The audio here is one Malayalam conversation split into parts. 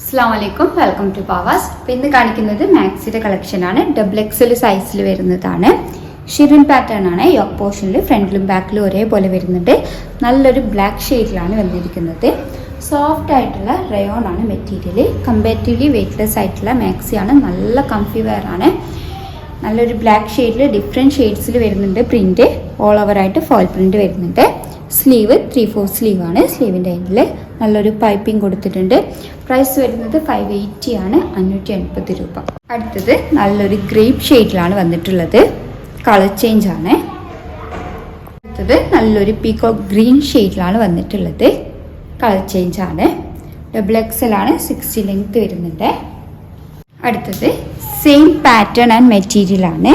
അസ്സലാമലൈക്കും, വെൽക്കം ടു പാവാസ്. അപ്പോൾ ഇന്ന് കാണിക്കുന്നത് മാക്സിയുടെ കളക്ഷനാണ്. XXL സൈസിൽ വരുന്നതാണ്. ഷിറിൻ പാറ്റേൺ ആണ്. യോക്ക് പോർഷനിൽ ഫ്രണ്ടിലും ബാക്കിലും ഒരേപോലെ വരുന്നുണ്ട്. നല്ലൊരു ബ്ലാക്ക് ഷെയ്ഡിലാണ് വന്നിരിക്കുന്നത്. സോഫ്റ്റ് ആയിട്ടുള്ള റയോൺ ആണ് മെറ്റീരിയൽ. കമ്പാരിറ്റീവ്ലി വെയ്റ്റ്ലെസ് ആയിട്ടുള്ള മാക്സിയാണ്. നല്ല കംഫി വെയർ ആണ്. നല്ലൊരു ബ്ലാക്ക് ഷെയ്ഡിൽ ഡിഫറെൻറ്റ് ഷെയ്ഡ്സിൽ വരുന്നുണ്ട്. പ്രിൻറ്റ് ഓൾ ഓവർ ആയിട്ട് ഫോയിൽ പ്രിൻറ്റ് വരുന്നുണ്ട്. സ്ലീവ് 3/4 സ്ലീവ് ആണ്. സ്ലീവിൻ്റെ എൻഡിൽ നല്ലൊരു പൈപ്പിംഗ് കൊടുത്തിട്ടുണ്ട്. പ്രൈസ് വരുന്നത് 580 ആണ്, 580 രൂപ. അടുത്തത് നല്ലൊരു ഗ്രേപ്പ് ഷെയ്ഡിലാണ് വന്നിട്ടുള്ളത്. കളർ ചേഞ്ച് ആണ്. അടുത്തത് നല്ലൊരു പീകോക്ക് ഗ്രീൻ ഷെയ്ഡിലാണ് വന്നിട്ടുള്ളത്. കളർ ചേഞ്ച് ആണ്. XXL ആണ്. 60 ലെങ്ത് വരുന്നുണ്ട്. അടുത്തത് സെയിം പാറ്റേൺ ആൻഡ് മെറ്റീരിയൽ ആണ്.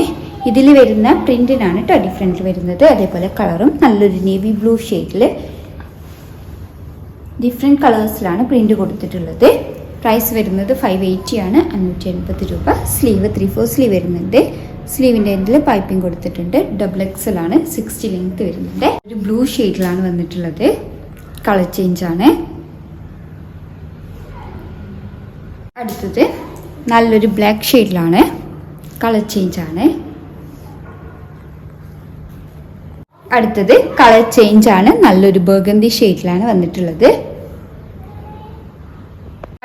ഇതിൽ വരുന്ന പ്രിന്റിനാണ് ഡിഫറൻറ്റ് വരുന്നത്. അതേപോലെ കളറും നല്ലൊരു നേവി ബ്ലൂ ഷെയ്ഡിൽ ഡിഫറെൻറ്റ് കളേഴ്സിലാണ് പ്രിന്റ് കൊടുത്തിട്ടുള്ളത്. പ്രൈസ് വരുന്നത് 580 ആണ്, 580 രൂപ. സ്ലീവ് 3/4 സ്ലീവ് വരുന്നുണ്ട്. സ്ലീവിൻ്റെ എൻഡിൽ പൈപ്പിംഗ് കൊടുത്തിട്ടുണ്ട്. XXL ആണ്. 60 ലെങ്ത് വരുന്നുണ്ട്. ഒരു ബ്ലൂ ഷെയ്ഡിലാണ് വന്നിട്ടുള്ളത്. കളർ ചേഞ്ച് ആണ്. അടുത്തത് നല്ലൊരു ബ്ലാക്ക് ഷെയ്ഡിലാണ്. കളർ ചേഞ്ച് ആണ്. അടുത്തത് കളർ ചേഞ്ച് ആണ്. നല്ലൊരു ബർഗന്തി ഷെയ്ഡിലാണ് വന്നിട്ടുള്ളത്.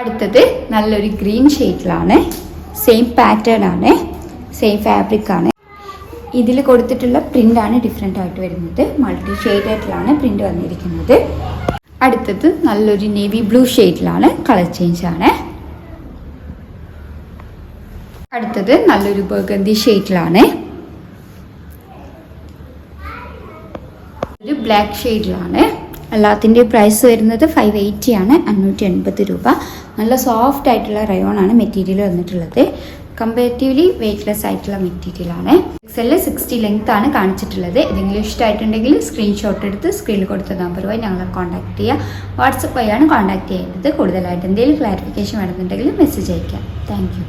അടുത്തത് നല്ലൊരു ഗ്രീൻ ഷെയ്ഡിലാണ്. സെയിം പാറ്റേൺ ആണ്. സെയിം ഫാബ്രിക് ആണ്. ഇതിൽ കൊടുത്തിട്ടുള്ള പ്രിന്റ് ആണ് ഡിഫറെൻ്റ് ആയിട്ട് വരുന്നത്. മൾട്ടി ഷെയ്ഡിലാണ് പ്രിന്റ് വന്നിരിക്കുന്നത്. അടുത്തത് നല്ലൊരു നേവി ബ്ലൂ ഷെയ്ഡിലാണ്. കളർ ചേഞ്ച് ആണ്. അടുത്തത് നല്ലൊരു ബർഗന്തി ഷെയ്ഡിലാണ്. ഒരു ബ്ലാക്ക് ഷെയ്ഡിലാണ്. എല്ലാത്തിൻ്റെ പ്രൈസ് വരുന്നത് 580 ആണ്, 580 രൂപ. നല്ല സോഫ്റ്റ് ആയിട്ടുള്ള റയോൺ ആണ് മെറ്റീരിയൽ വന്നിട്ടുള്ളത്. കമ്പാരിറ്റീവ്ലി വെയ്റ്റ്ലെസ് ആയിട്ടുള്ള മെറ്റീരിയലാണ്. XL 60 ലെങ്ത് ആണ് കാണിച്ചിട്ടുള്ളത്. ഏതെങ്കിലും ഇഷ്ടമായിട്ടുണ്ടെങ്കിൽ സ്ക്രീൻഷോട്ട് എടുത്ത് സ്ക്രീനിൽ കൊടുത്ത നമ്പർ വഴി ഞങ്ങളെ കോൺടാക്ട് ചെയ്യുക. വാട്സപ്പ് വഴിയാണ് കോൺടാക്ട് ചെയ്യേണ്ടത്. കൂടുതലായിട്ട് എന്തെങ്കിലും ക്ലാരിഫിക്കേഷൻ വേണമെന്നുണ്ടെങ്കിൽ മെസ്സേജ് അയയ്ക്കാം. Thank you.